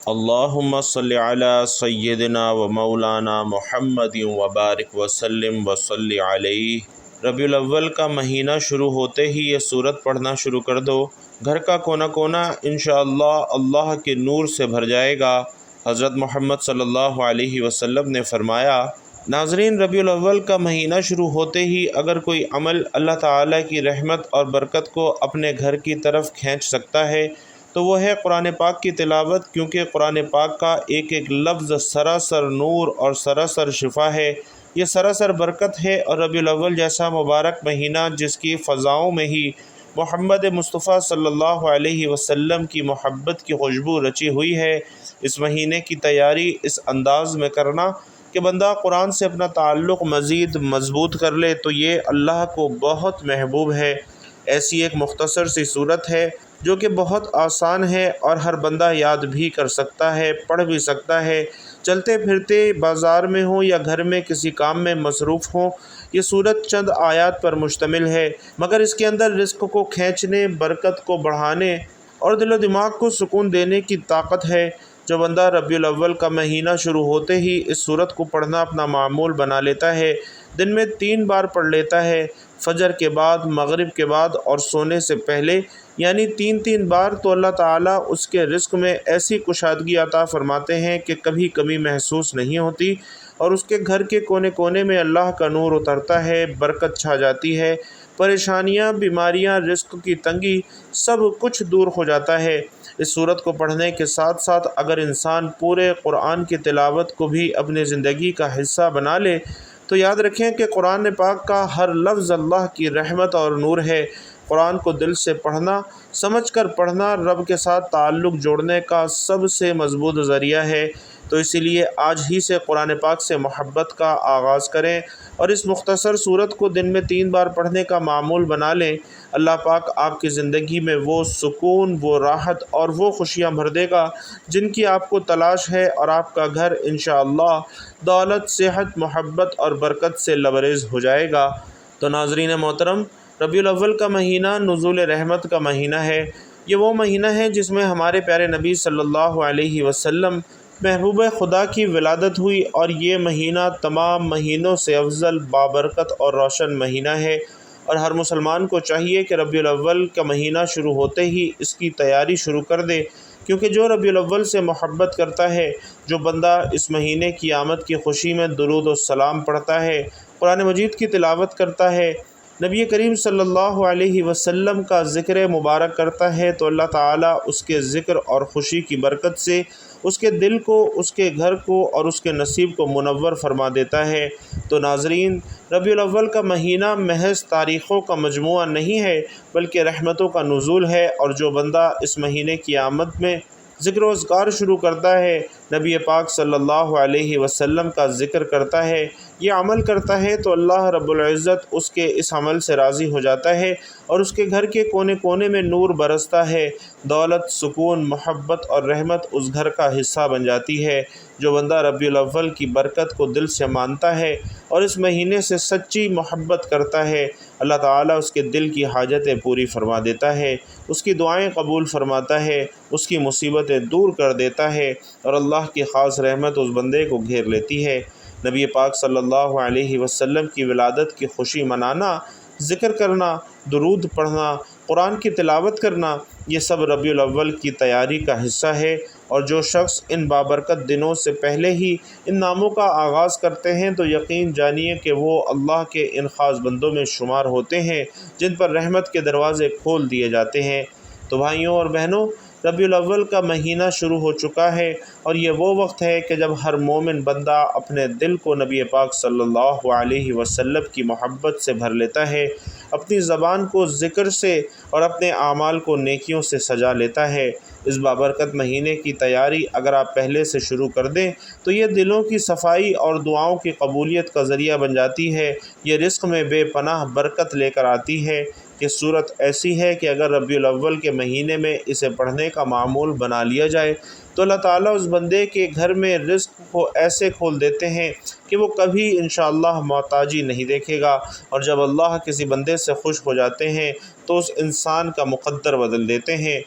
اللہم صلی علی سیدنا و مولانا محمد وبارک وسلم وصلی علیہ۔ ربیع الاول کا مہینہ شروع ہوتے ہی یہ سورت پڑھنا شروع کر دو، گھر کا کونا کونا انشاءاللہ اللہ کے نور سے بھر جائے گا۔ حضرت محمد صلی اللہ علیہ وسلم نے فرمایا، ناظرین، ربیع الاول کا مہینہ شروع ہوتے ہی اگر کوئی عمل اللہ تعالیٰ کی رحمت اور برکت کو اپنے گھر کی طرف کھینچ سکتا ہے تو وہ ہے قرآن پاک کی تلاوت، کیونکہ قرآن پاک کا ایک ایک لفظ سراسر نور اور سراسر شفا ہے، یہ سراسر برکت ہے۔ اور ربیع الاول جیسا مبارک مہینہ جس کی فضاؤں میں ہی محمد مصطفیٰ صلی اللہ علیہ وسلم کی محبت کی خوشبو رچی ہوئی ہے، اس مہینے کی تیاری اس انداز میں کرنا کہ بندہ قرآن سے اپنا تعلق مزید مضبوط کر لے تو یہ اللہ کو بہت محبوب ہے۔ ایسی ایک مختصر سی صورت ہے جو کہ بہت آسان ہے اور ہر بندہ یاد بھی کر سکتا ہے، پڑھ بھی سکتا ہے، چلتے پھرتے بازار میں ہوں یا گھر میں کسی کام میں مصروف ہوں۔ یہ صورت چند آیات پر مشتمل ہے، مگر اس کے اندر رزق کو کھینچنے، برکت کو بڑھانے اور دل و دماغ کو سکون دینے کی طاقت ہے۔ جو بندہ ربیع الاول کا مہینہ شروع ہوتے ہی اس صورت کو پڑھنا اپنا معمول بنا لیتا ہے، دن میں 3 بار پڑھ لیتا ہے، فجر کے بعد، مغرب کے بعد اور سونے سے پہلے، یعنی 3 بار، تو اللہ تعالیٰ اس کے رزق میں ایسی کشادگی عطا فرماتے ہیں کہ کبھی کمی محسوس نہیں ہوتی، اور اس کے گھر کے کونے کونے میں اللہ کا نور اترتا ہے، برکت چھا جاتی ہے، پریشانیاں، بیماریاں، رزق کی تنگی، سب کچھ دور ہو جاتا ہے۔ اس صورت کو پڑھنے کے ساتھ ساتھ اگر انسان پورے قرآن کی تلاوت کو بھی اپنی زندگی کا حصہ بنا لے تو یاد رکھیں کہ قرآن پاک کا ہر لفظ اللہ کی رحمت اور نور ہے۔ قرآن کو دل سے پڑھنا، سمجھ کر پڑھنا رب کے ساتھ تعلق جوڑنے کا سب سے مضبوط ذریعہ ہے، تو اسی لیے آج ہی سے قرآن پاک سے محبت کا آغاز کریں اور اس مختصر صورت کو دن میں 3 بار پڑھنے کا معمول بنا لیں۔ اللہ پاک آپ کی زندگی میں وہ سکون، وہ راحت اور وہ خوشیاں بھر دے گا جن کی آپ کو تلاش ہے، اور آپ کا گھر انشاءاللہ دولت، صحت، محبت اور برکت سے لبریز ہو جائے گا۔ تو ناظرین محترم، ربیع الاول کا مہینہ نزول رحمت کا مہینہ ہے۔ یہ وہ مہینہ ہے جس میں ہمارے پیارے نبی صلی اللہ علیہ وسلم محبوب خدا کی ولادت ہوئی، اور یہ مہینہ تمام مہینوں سے افضل، بابرکت اور روشن مہینہ ہے، اور ہر مسلمان کو چاہیے کہ ربیع الاول کا مہینہ شروع ہوتے ہی اس کی تیاری شروع کر دے، کیونکہ جو ربیع الاول سے محبت کرتا ہے، جو بندہ اس مہینے کی آمد کی خوشی میں درود و سلام پڑھتا ہے، قرآن مجید کی تلاوت کرتا ہے، نبی کریم صلی اللہ علیہ وسلم کا ذکر مبارک کرتا ہے، تو اللہ تعالیٰ اس کے ذکر اور خوشی کی برکت سے اس کے دل کو، اس کے گھر کو اور اس کے نصیب کو منور فرما دیتا ہے۔ تو ناظرین، ربیع الاول کا مہینہ محض تاریخوں کا مجموعہ نہیں ہے بلکہ رحمتوں کا نزول ہے، اور جو بندہ اس مہینے کی آمد میں ذکر و اذکار شروع کرتا ہے، نبی پاک صلی اللہ علیہ وسلم کا ذکر کرتا ہے، یہ عمل کرتا ہے، تو اللہ رب العزت اس کے اس عمل سے راضی ہو جاتا ہے اور اس کے گھر کے کونے کونے میں نور برستا ہے، دولت، سکون، محبت اور رحمت اس گھر کا حصہ بن جاتی ہے۔ جو بندہ ربیع الاول کی برکت کو دل سے مانتا ہے اور اس مہینے سے سچی محبت کرتا ہے، اللہ تعالیٰ اس کے دل کی حاجتیں پوری فرما دیتا ہے، اس کی دعائیں قبول فرماتا ہے، اس کی مصیبتیں دور کر دیتا ہے، اور اللہ کی خاص رحمت اس بندے کو گھیر لیتی ہے۔ نبی پاک صلی اللہ علیہ وسلم کی ولادت کی خوشی منانا، ذکر کرنا، درود پڑھنا، قرآن کی تلاوت کرنا، یہ سب ربیع الاول کی تیاری کا حصہ ہے، اور جو شخص ان بابرکت دنوں سے پہلے ہی ان ناموں کا آغاز کرتے ہیں تو یقین جانیے کہ وہ اللہ کے ان خاص بندوں میں شمار ہوتے ہیں جن پر رحمت کے دروازے کھول دیے جاتے ہیں۔ تو بھائیوں اور بہنوں، ربیع الاول کا مہینہ شروع ہو چکا ہے، اور یہ وہ وقت ہے کہ جب ہر مومن بندہ اپنے دل کو نبی پاک صلی اللہ علیہ وسلم کی محبت سے بھر لیتا ہے، اپنی زبان کو ذکر سے اور اپنے اعمال کو نیکیوں سے سجا لیتا ہے۔ اس بابرکت مہینے کی تیاری اگر آپ پہلے سے شروع کر دیں تو یہ دلوں کی صفائی اور دعاؤں کی قبولیت کا ذریعہ بن جاتی ہے، یہ رزق میں بے پناہ برکت لے کر آتی ہے۔ یہ صورت ایسی ہے کہ اگر ربیع الاول کے مہینے میں اسے پڑھنے کا معمول بنا لیا جائے تو اللہ تعالیٰ اس بندے کے گھر میں رزق کو ایسے کھول دیتے ہیں کہ وہ کبھی انشاءاللہ محتاجی نہیں دیکھے گا، اور جب اللہ کسی بندے سے خوش ہو جاتے ہیں تو اس انسان کا مقدر بدل دیتے ہیں۔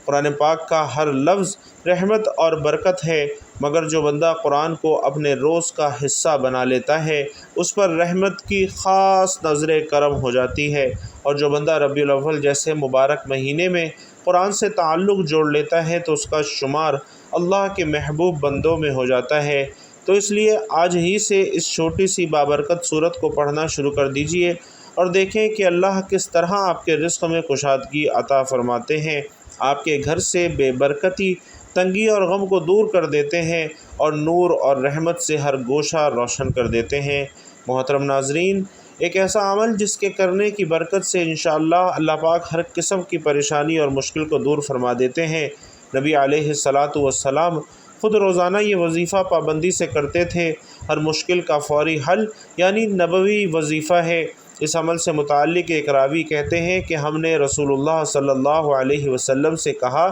قرآن پاک کا ہر لفظ رحمت اور برکت ہے، مگر جو بندہ قرآن کو اپنے روز کا حصہ بنا لیتا ہے اس پر رحمت کی خاص نظر کرم ہو جاتی ہے، اور جو بندہ ربیع الاول جیسے مبارک مہینے میں قرآن سے تعلق جوڑ لیتا ہے تو اس کا شمار اللہ کے محبوب بندوں میں ہو جاتا ہے۔ تو اس لیے آج ہی سے اس چھوٹی سی بابرکت سورت کو پڑھنا شروع کر دیجئے اور دیکھیں کہ اللہ کس طرح آپ کے رزق میں کشادگی عطا فرماتے ہیں، آپ کے گھر سے بے برکتی، تنگی اور غم کو دور کر دیتے ہیں اور نور اور رحمت سے ہر گوشہ روشن کر دیتے ہیں۔ محترم ناظرین، ایک ایسا عمل جس کے کرنے کی برکت سے انشاءاللہ اللہ پاک ہر قسم کی پریشانی اور مشکل کو دور فرما دیتے ہیں۔ نبی علیہ الصلاۃ والسلام خود روزانہ یہ وظیفہ پابندی سے کرتے تھے۔ ہر مشکل کا فوری حل یعنی نبوی وظیفہ ہے۔ اس عمل سے متعلق ایک راوی کہتے ہیں کہ ہم نے رسول اللہ صلی اللہ علیہ وسلم سے کہا،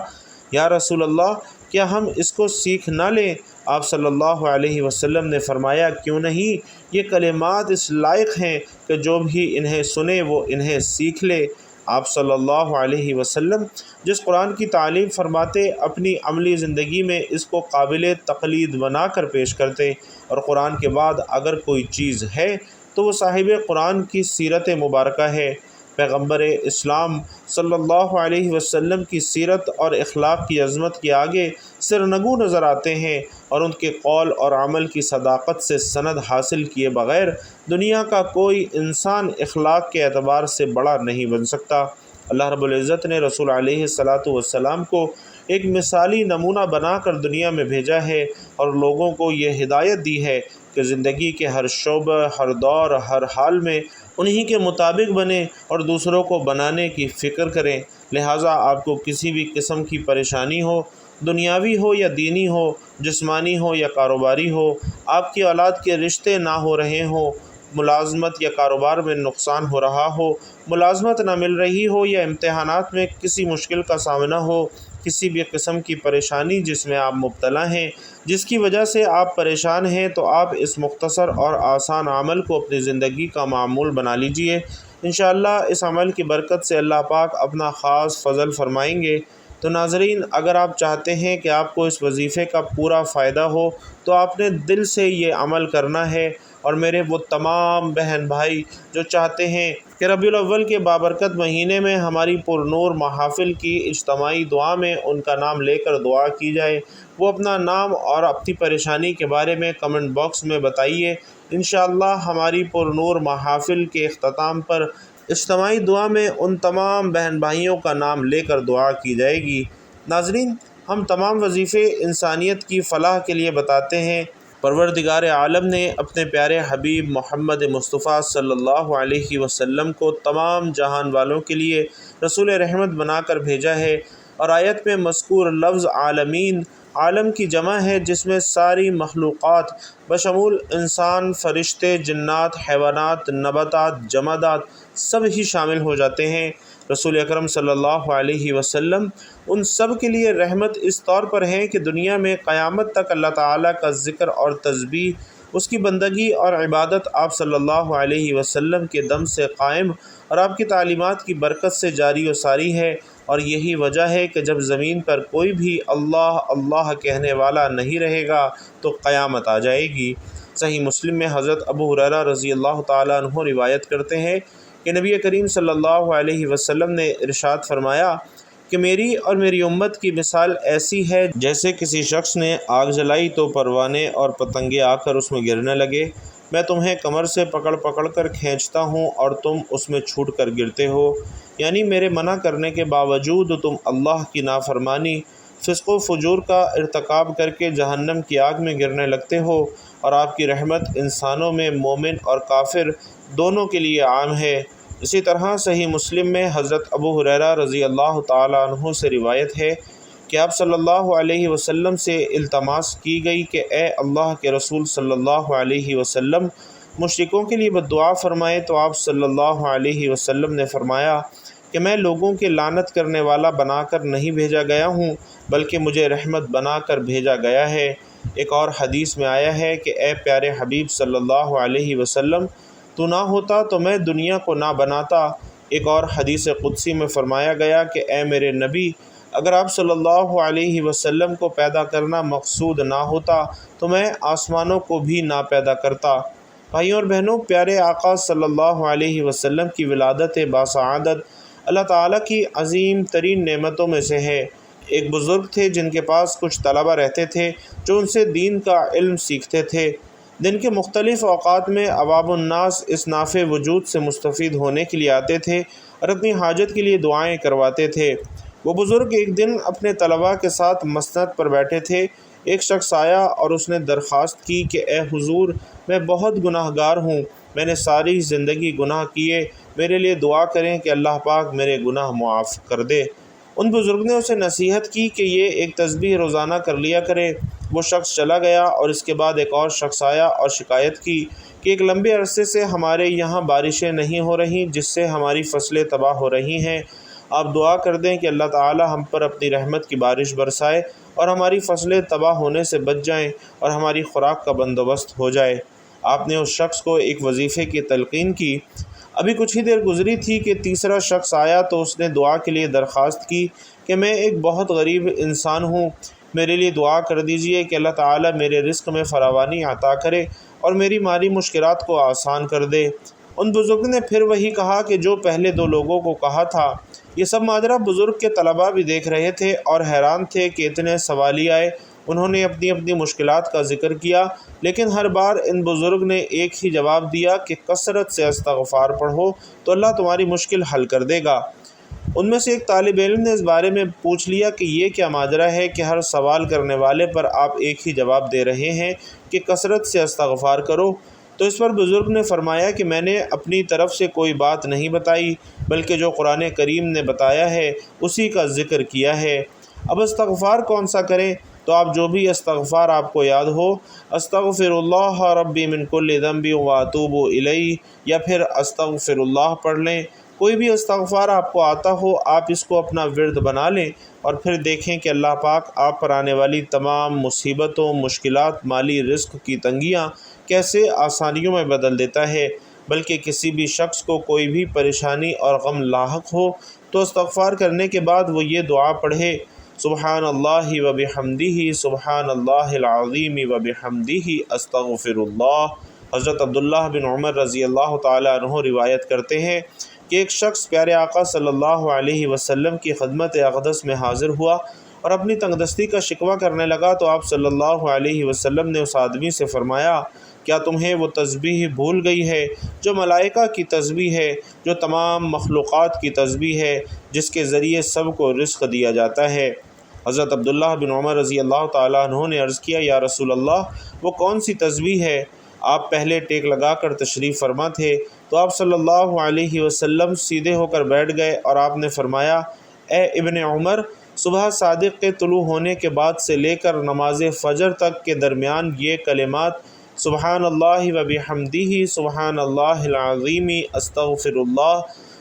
یا رسول اللہ، کیا ہم اس کو سیکھ نہ لیں؟ آپ صلی اللہ علیہ وسلم نے فرمایا، کیوں نہیں، یہ کلمات اس لائق ہیں کہ جو بھی انہیں سنے وہ انہیں سیکھ لے۔ آپ صلی اللہ علیہ وسلم جس قرآن کی تعلیم فرماتے اپنی عملی زندگی میں اس کو قابل تقلید بنا کر پیش کرتے، اور قرآن کے بعد اگر کوئی چیز ہے تو وہ صاحب قرآن کی سیرت مبارکہ ہے۔ پیغمبر اسلام صلی اللہ علیہ وسلم کی سیرت اور اخلاق کی عظمت کے آگے سرنگو نظر آتے ہیں، اور ان کے قول اور عمل کی صداقت سے سند حاصل کیے بغیر دنیا کا کوئی انسان اخلاق کے اعتبار سے بڑا نہیں بن سکتا۔ اللہ رب العزت نے رسول علیہ الصلاۃ والسلام کو ایک مثالی نمونہ بنا کر دنیا میں بھیجا ہے، اور لوگوں کو یہ ہدایت دی ہے کہ زندگی کے ہر شعبہ، ہر دور، ہر حال میں انہی کے مطابق بنیں اور دوسروں کو بنانے کی فکر کریں۔ لہٰذا آپ کو کسی بھی قسم کی پریشانی ہو، دنیاوی ہو یا دینی ہو، جسمانی ہو یا کاروباری ہو، آپ کی اولاد کے رشتے نہ ہو رہے ہوں، ملازمت یا کاروبار میں نقصان ہو رہا ہو، ملازمت نہ مل رہی ہو یا امتحانات میں کسی مشکل کا سامنا ہو، کسی بھی قسم کی پریشانی جس میں آپ مبتلا ہیں، جس کی وجہ سے آپ پریشان ہیں، تو آپ اس مختصر اور آسان عمل کو اپنی زندگی کا معمول بنا لیجئے۔ انشاءاللہ اس عمل کی برکت سے اللہ پاک اپنا خاص فضل فرمائیں گے۔ تو ناظرین، اگر آپ چاہتے ہیں کہ آپ کو اس وظیفے کا پورا فائدہ ہو تو آپ نے دل سے یہ عمل کرنا ہے، اور میرے وہ تمام بہن بھائی جو چاہتے ہیں کہ ربیع الاول کے بابرکت مہینے میں ہماری پرنور محافل کی اجتماعی دعا میں ان کا نام لے کر دعا کی جائے، وہ اپنا نام اور اپنی پریشانی کے بارے میں کمنٹ باکس میں بتائیے۔ انشاءاللہ ہماری پرنور محافل کے اختتام پر اجتماعی دعا میں ان تمام بہن بھائیوں کا نام لے کر دعا کی جائے گی۔ ناظرین، ہم تمام وظیفے انسانیت کی فلاح کے لیے بتاتے ہیں۔ پروردگار عالم نے اپنے پیارے حبیب محمد مصطفیٰ صلی اللہ علیہ وسلم کو تمام جہان والوں کے لیے رسول رحمت بنا کر بھیجا ہے، اور آیت میں مذکور لفظ عالمین عالم کی جمع ہے، جس میں ساری مخلوقات بشمول انسان، فرشتے، جنات، حیوانات، نباتات، جمادات سب ہی شامل ہو جاتے ہیں۔ رسول اکرم صلی اللہ علیہ وسلم ان سب کے لیے رحمت اس طور پر ہے کہ دنیا میں قیامت تک اللہ تعالیٰ کا ذکر اور تسبیح، اس کی بندگی اور عبادت آپ صلی اللہ علیہ وسلم کے دم سے قائم اور آپ کی تعلیمات کی برکت سے جاری و ساری ہے، اور یہی وجہ ہے کہ جب زمین پر کوئی بھی اللہ اللہ کہنے والا نہیں رہے گا تو قیامت آ جائے گی۔ صحیح مسلم میں حضرت ابو ہریرہ رضی اللہ تعالیٰ عنہ روایت کرتے ہیں کہ نبی کریم صلی اللہ علیہ وسلم نے ارشاد فرمایا کہ میری اور میری امت کی مثال ایسی ہے جیسے کسی شخص نے آگ جلائی تو پروانے اور پتنگے آ کر اس میں گرنے لگے۔ میں تمہیں کمر سے پکڑ پکڑ کر کھینچتا ہوں اور تم اس میں چھوٹ کر گرتے ہو، یعنی میرے منع کرنے کے باوجود تم اللہ کی نافرمانی، فسق و فجور کا ارتکاب کر کے جہنم کی آگ میں گرنے لگتے ہو، اور آپ کی رحمت انسانوں میں مومن اور کافر دونوں کے لیے عام ہے۔ اسی طرح صحیح مسلم میں حضرت ابو ہریرہ رضی اللہ تعالیٰ عنہ سے روایت ہے کہ آپ صلی اللہ علیہ وسلم سے التماس کی گئی کہ اے اللہ کے رسول صلی اللہ علیہ وسلم، مشرکوں کے لیے بددعا فرمائے، تو آپ صلی اللہ علیہ وسلم نے فرمایا کہ میں لوگوں کے لعنت کرنے والا بنا کر نہیں بھیجا گیا ہوں، بلکہ مجھے رحمت بنا کر بھیجا گیا ہے۔ ایک اور حدیث میں آیا ہے کہ اے پیارے حبیب صلی اللہ علیہ وسلم، تو نہ ہوتا تو میں دنیا کو نہ بناتا۔ ایک اور حدیث قدسی میں فرمایا گیا کہ اے میرے نبی، اگر آپ صلی اللہ علیہ وسلم کو پیدا کرنا مقصود نہ ہوتا تو میں آسمانوں کو بھی نہ پیدا کرتا۔ بھائیوں اور بہنوں، پیارے آقا صلی اللہ علیہ وسلم کی ولادت باسعادت اللہ تعالیٰ کی عظیم ترین نعمتوں میں سے ہے۔ ایک بزرگ تھے جن کے پاس کچھ طلبہ رہتے تھے جو ان سے دین کا علم سیکھتے تھے۔ دن کے مختلف اوقات میں عوام الناس اس نافع وجود سے مستفید ہونے کے لیے آتے تھے اور اپنی حاجت کے لیے دعائیں کرواتے تھے۔ وہ بزرگ ایک دن اپنے طلباء کے ساتھ مسند پر بیٹھے تھے۔ ایک شخص آیا اور اس نے درخواست کی کہ اے حضور، میں بہت گناہ گار ہوں، میں نے ساری زندگی گناہ کیے، میرے لیے دعا کریں کہ اللہ پاک میرے گناہ معاف کر دے۔ ان بزرگ نے اسے نصیحت کی کہ یہ ایک تسبیح روزانہ کر لیا کرے۔ وہ شخص چلا گیا اور اس کے بعد ایک اور شخص آیا اور شکایت کی کہ ایک لمبے عرصے سے ہمارے یہاں بارشیں نہیں ہو رہیں، جس سے ہماری فصلیں تباہ ہو رہی ہیں۔ آپ دعا کر دیں کہ اللہ تعالی ہم پر اپنی رحمت کی بارش برسائے اور ہماری فصلیں تباہ ہونے سے بچ جائیں اور ہماری خوراک کا بندوبست ہو جائے۔ آپ نے اس شخص کو ایک وظیفے کی تلقین کی۔ ابھی کچھ ہی دیر گزری تھی کہ تیسرا شخص آیا تو اس نے دعا کے لیے درخواست کی کہ میں ایک بہت غریب انسان ہوں، میرے لیے دعا کر دیجئے کہ اللہ تعالیٰ میرے رزق میں فراوانی عطا کرے اور میری مالی مشکلات کو آسان کر دے۔ ان بزرگ نے پھر وہی کہا کہ جو پہلے دو لوگوں کو کہا تھا۔ یہ سب ماجرا بزرگ کے طلباء بھی دیکھ رہے تھے اور حیران تھے کہ اتنے سوالی آئے۔ انہوں نے اپنی اپنی مشکلات کا ذکر کیا، لیکن ہر بار ان بزرگ نے ایک ہی جواب دیا کہ کثرت سے استغفار پڑھو تو اللہ تمہاری مشکل حل کر دے گا۔ ان میں سے ایک طالب علم نے اس بارے میں پوچھ لیا کہ یہ کیا ماجرا ہے کہ ہر سوال کرنے والے پر آپ ایک ہی جواب دے رہے ہیں کہ کثرت سے استغفار کرو؟ تو اس پر بزرگ نے فرمایا کہ میں نے اپنی طرف سے کوئی بات نہیں بتائی، بلکہ جو قرآن کریم نے بتایا ہے اسی کا ذکر کیا ہے۔ اب استغفار کون سا کریں؟ تو آپ جو بھی استغفار آپ کو یاد ہو، استغفر اللہ ربی من کل ذنب واتوب الیہ، یا پھر استغفر اللہ پڑھ لیں۔ کوئی بھی استغفار آپ کو آتا ہو، آپ اس کو اپنا ورد بنا لیں اور پھر دیکھیں کہ اللہ پاک آپ پر آنے والی تمام مصیبتوں، مشکلات، مالی رزق کی تنگیاں کیسے آسانیوں میں بدل دیتا ہے۔ بلکہ کسی بھی شخص کو کوئی بھی پریشانی اور غم لاحق ہو تو استغفار کرنے کے بعد وہ یہ دعا پڑھے، سبحان اللہ و بحمدہ، سبحان اللہ العظیم و بحمدہ، استغفر اللہ۔ حضرت عبداللہ بن عمر رضی اللہ تعالیٰ عنہ روایت کرتے ہیں کہ ایک شخص پیارے آقا صلی اللہ علیہ وسلم کی خدمت اقدس میں حاضر ہوا اور اپنی تنگدستی کا شکوہ کرنے لگا تو آپ صلی اللہ علیہ وسلم نے اس آدمی سے فرمایا، کیا تمہیں وہ تسبیح بھول گئی ہے جو ملائکہ کی تسبیح ہے، جو تمام مخلوقات کی تسبیح ہے، جس کے ذریعے سب کو رزق دیا جاتا ہے؟ حضرت عبداللہ بن عمر رضی اللہ تعالیٰ عنہ نے عرض کیا، یا رسول اللہ، وہ کون سی تسبیح ہے؟ آپ پہلے ٹیک لگا کر تشریف فرما تھے تو آپ صلی اللہ علیہ وسلم سیدھے ہو کر بیٹھ گئے اور آپ نے فرمایا، اے ابن عمر، صبح صادق کے طلوع ہونے کے بعد سے لے کر نماز فجر تک کے درمیان یہ کلمات سبحان اللہ و بحمدہ، سبحان اللہ العظیم، استغفر اللہ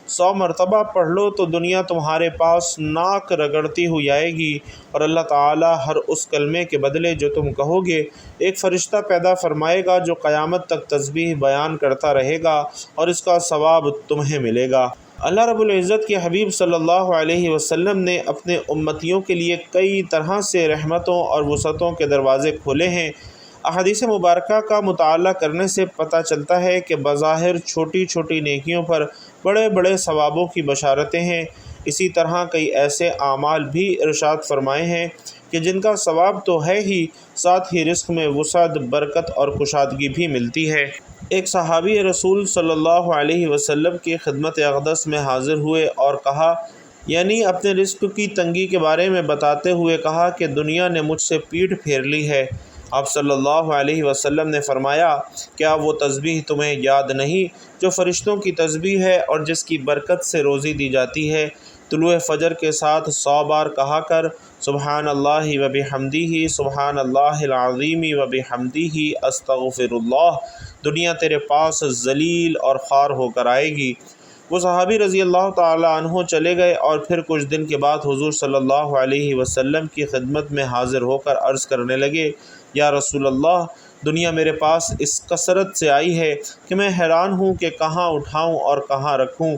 100 مرتبہ پڑھ لو تو دنیا تمہارے پاس ناک رگڑتی ہوئی آئے گی اور اللہ تعالیٰ ہر اس کلمے کے بدلے جو تم کہو گے ایک فرشتہ پیدا فرمائے گا جو قیامت تک تسبیح بیان کرتا رہے گا اور اس کا ثواب تمہیں ملے گا۔ اللہ رب العزت کے حبیب صلی اللہ علیہ وسلم نے اپنے امتیوں کے لیے کئی طرح سے رحمتوں اور وسعتوں کے دروازے کھولے ہیں۔ احادیث مبارکہ کا مطالعہ کرنے سے پتہ چلتا ہے کہ بظاہر چھوٹی چھوٹی نیکیوں پر بڑے بڑے ثوابوں کی بشارتیں ہیں۔ اسی طرح کئی ایسے اعمال بھی ارشاد فرمائے ہیں کہ جن کا ثواب تو ہے ہی، ساتھ ہی رزق میں وسعت، برکت اور کشادگی بھی ملتی ہے۔ ایک صحابی رسول صلی اللہ علیہ وسلم کی خدمت اقدس میں حاضر ہوئے اور کہا، یعنی اپنے رزق کی تنگی کے بارے میں بتاتے ہوئے کہا کہ دنیا نے مجھ سے پیٹھ پھیر لی ہے۔ آپ صلی اللہ علیہ وسلم نے فرمایا، کیا وہ تسبیح تمہیں یاد نہیں جو فرشتوں کی تسبیح ہے اور جس کی برکت سے روزی دی جاتی ہے؟ طلوع فجر کے ساتھ 100 بار کہا کر، سبحان اللہ و بحمدہ، سبحان اللہ العظیم و بحمدہ، استغفر اللہ، دنیا تیرے پاس ذلیل اور خوار ہو کر آئے گی۔ وہ صحابی رضی اللہ تعالیٰ عنہ چلے گئے اور پھر کچھ دن کے بعد حضور صلی اللہ علیہ وسلم کی خدمت میں حاضر ہو کر عرض کرنے لگے، یا رسول اللہ، دنیا میرے پاس اس کثرت سے آئی ہے کہ میں حیران ہوں کہ کہاں اٹھاؤں اور کہاں رکھوں۔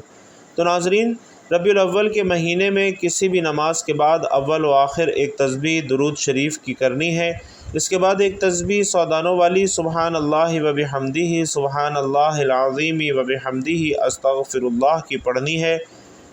تو ناظرین، ربیع الاول کے مہینے میں کسی بھی نماز کے بعد اول و آخر ایک تسبیح درود شریف کی کرنی ہے۔ اس کے بعد ایک تسبیح سودانوں والی سبحان اللہ و بحمدہ سبحان اللہ العظیم و بحمدہ استغفر اللہ کی پڑھنی ہے۔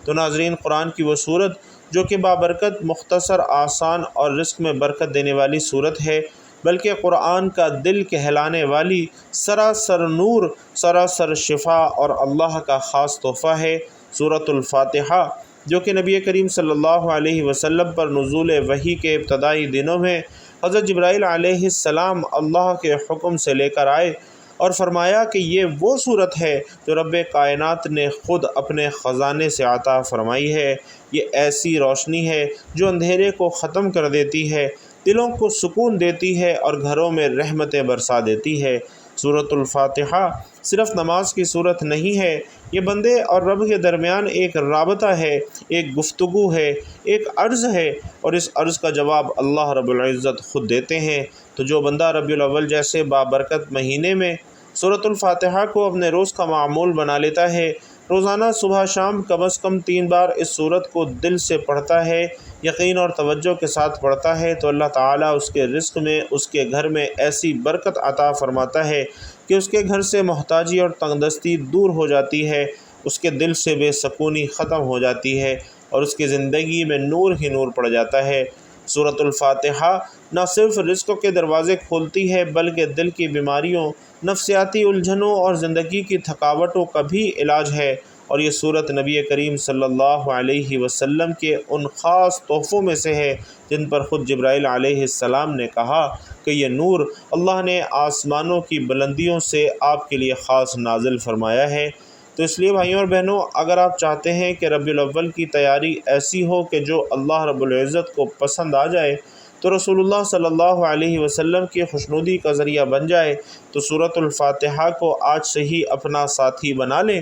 تو ناظرین، قرآن کی وہ صورت جو کہ بابرکت، مختصر، آسان اور رزق میں برکت دینے والی صورت ہے، بلکہ قرآن کا دل کہلانے والی، سراسر نور، سراسر شفا اور اللہ کا خاص تحفہ ہے سورۃ الفاتحہ، جو کہ نبی کریم صلی اللہ علیہ وسلم پر نزول وحی کے ابتدائی دنوں میں حضرت جبرائیل علیہ السلام اللہ کے حکم سے لے کر آئے اور فرمایا کہ یہ وہ صورت ہے جو رب کائنات نے خود اپنے خزانے سے عطا فرمائی ہے۔ یہ ایسی روشنی ہے جو اندھیرے کو ختم کر دیتی ہے، دلوں کو سکون دیتی ہے اور گھروں میں رحمتیں برسا دیتی ہے۔ سورۃ الفاتحہ صرف نماز کی صورت نہیں ہے، یہ بندے اور رب کے درمیان ایک رابطہ ہے، ایک گفتگو ہے، ایک عرض ہے، اور اس عرض کا جواب اللہ رب العزت خود دیتے ہیں۔ تو جو بندہ ربیع الاول جیسے بابرکت مہینے میں سورۃ الفاتحہ کو اپنے روز کا معمول بنا لیتا ہے، روزانہ صبح شام کم از کم 3 بار اس صورت کو دل سے پڑھتا ہے، یقین اور توجہ کے ساتھ پڑھتا ہے، تو اللہ تعالیٰ اس کے رزق میں، اس کے گھر میں ایسی برکت عطا فرماتا ہے کہ اس کے گھر سے محتاجی اور تنگ دستی دور ہو جاتی ہے، اس کے دل سے بے سکونی ختم ہو جاتی ہے اور اس کی زندگی میں نور ہی نور پڑ جاتا ہے۔ سورۃ الفاتحہ نہ صرف رزق کے دروازے کھولتی ہے، بلکہ دل کی بیماریوں، نفسیاتی الجھنوں اور زندگی کی تھکاوٹوں کا بھی علاج ہے، اور یہ صورت نبی کریم صلی اللہ علیہ وسلم کے ان خاص تحفوں میں سے ہے جن پر خود جبرائیل علیہ السلام نے کہا کہ یہ نور اللہ نے آسمانوں کی بلندیوں سے آپ کے لیے خاص نازل فرمایا ہے۔ تو اس لیے بھائیوں اور بہنوں، اگر آپ چاہتے ہیں کہ ربیع الاول کی تیاری ایسی ہو کہ جو اللہ رب العزت کو پسند آ جائے، تو رسول اللہ صلی اللہ علیہ وسلم کی خوشنودی کا ذریعہ بن جائے، تو سورۃ الفاتحہ کو آج سے ہی اپنا ساتھی بنا لیں۔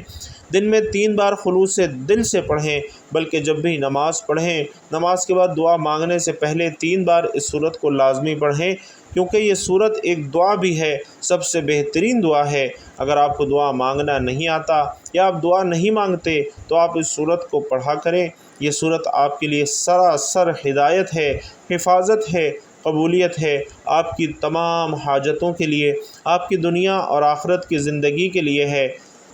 دن میں 3 بار خلوص دل سے پڑھیں، بلکہ جب بھی نماز پڑھیں، نماز کے بعد دعا مانگنے سے پہلے 3 بار اس صورت کو لازمی پڑھیں، کیونکہ یہ صورت ایک دعا بھی ہے، سب سے بہترین دعا ہے۔ اگر آپ کو دعا مانگنا نہیں آتا یا آپ دعا نہیں مانگتے تو آپ اس صورت کو پڑھا کریں۔ یہ صورت آپ کے لیے سراسر ہدایت ہے، حفاظت ہے، قبولیت ہے، آپ کی تمام حاجتوں کے لیے، آپ کی دنیا اور آخرت کی زندگی کے لیے ہے۔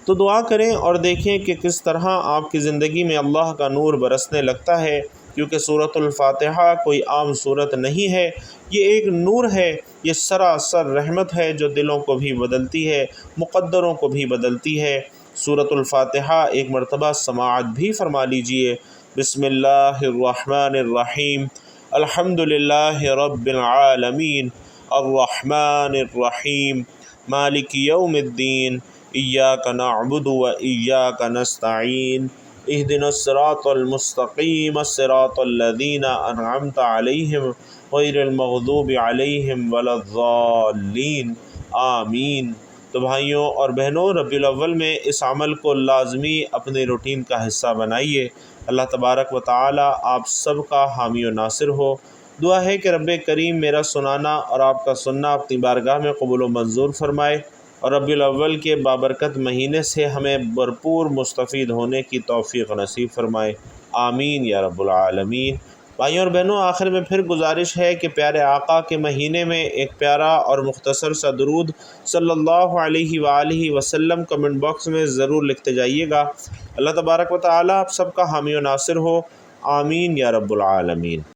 تو دعا کریں اور دیکھیں کہ کس طرح آپ کی زندگی میں اللہ کا نور برسنے لگتا ہے، کیونکہ سورۃ الفاتحہ کوئی عام صورت نہیں ہے، یہ ایک نور ہے، یہ سراسر رحمت ہے جو دلوں کو بھی بدلتی ہے، مقدروں کو بھی بدلتی ہے۔ سورۃ الفاتحہ ایک مرتبہ سماعت بھی فرما لیجئے۔ بسم اللہ الرحمن الرحیم، الحمد للہ رب العالمین، الرحمن الرحیم، مالک یوم الدین، ایاک نعبد و ایاک نستعین، اہدنا الصراط المستقیم، صراط الذین انعمت علیہم غیر المغضوب علیہم ولا الضالین، آمین۔ تو بھائیوں اور بہنوں، ربیع الاول میں اس عمل کو لازمی اپنے روٹین کا حصہ بنائیے۔ اللہ تبارک و تعالی آپ سب کا حامی و ناصر ہو۔ دعا ہے کہ رب کریم میرا سنانا اور آپ کا سننا اپنی بارگاہ میں قبول و منظور فرمائے، اور ربیع الاول کے بابرکت مہینے سے ہمیں بھرپور مستفید ہونے کی توفیق نصیب فرمائے، آمین یا رب العالمین۔ بھائیوں اور بہنوں، آخر میں پھر گزارش ہے کہ پیارے آقا کے مہینے میں ایک پیارا اور مختصر سا درود صلی اللہ علیہ وآلہ وسلم کمنٹ باکس میں ضرور لکھتے جائیے گا۔ اللہ تبارک و تعالی آپ سب کا حامی و ناصر ہو، آمین یا رب العالمین۔